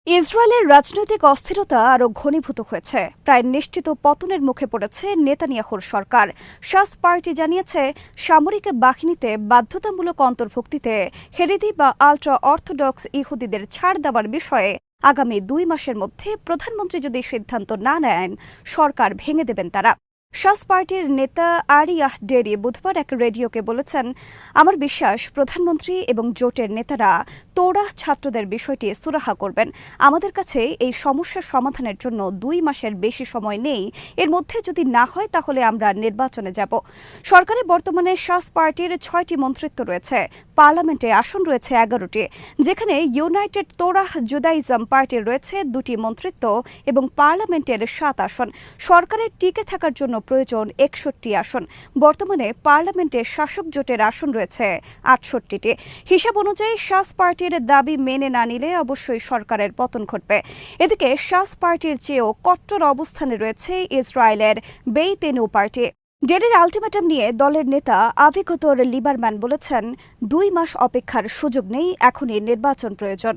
ইসরায়েলের রাজনৈতিক অস্থিরতা আরও ঘনীভূত হয়েছে। প্রায় নিশ্চিত পতনের মুখে পড়েছে নেতানিয়াহুর সরকার। শাস পার্টি জানিয়েছে, সামরিক বাহিনীতে বাধ্যতামূলক অন্তর্ভুক্তিতে হেরেদি বা আল্ট্রা অর্থোডক্স ইহুদিদের ছাড় দেওয়ার বিষয়ে আগামী 2 মাসের মধ্যে প্রধানমন্ত্রী যদি সিদ্ধান্ত না নেন, সরকার ভেঙে দেবেন তারা। শাস পার্টির নেতা আরিয়াহ ডেরি বুধবার এক রেডিওকে বলেছেন, আমার বিশ্বাস প্রধানমন্ত্রী এবং জোটের নেতারা তোরাহ ছাত্রদের বিষয়টি সুরাহা করবেন। আমাদের কাছে এই সমস্যার সমাধানের জন্য 2 মাসের বেশি সময় নেই। এর মধ্যে যদি না হয় তাহলে আমরা নির্বাচনে যাব। সরকারে বর্তমানে শাস পার্টির 6টি মন্ত্রিত্ব রয়েছে। পার্লামেন্টে আসন রয়েছে 11টি, যেখানে ইউনাইটেড তোরাহ জুদাইজম পার্টির রয়েছে 2টি মন্ত্রিত্ব এবং পার্লামেন্টের 7 আসন। সরকারের টিকে থাকার জন্য প্রয়োজন 61 আসন। বর্তমানে পার্লামেন্টে শাসক জোটের আসন রয়েছে 68টি। হিসাব অনুযায়ী শাস পার্টির দাবি মেনে না নিলে অবশ্যই সরকারের পতন ঘটবে। এদিকে শাস পার্টির চেয়েও কট্টর অবস্থানে রয়েছে ইসরায়েলের বেইতেনু পার্টি। ডেরির আলটিমেটাম নিয়ে দলের নেতা আভিগতর লিবারম্যান বলেছেন, 2 মাস অপেক্ষার সুযোগ নেই, এখনই নির্বাচন প্রয়োজন।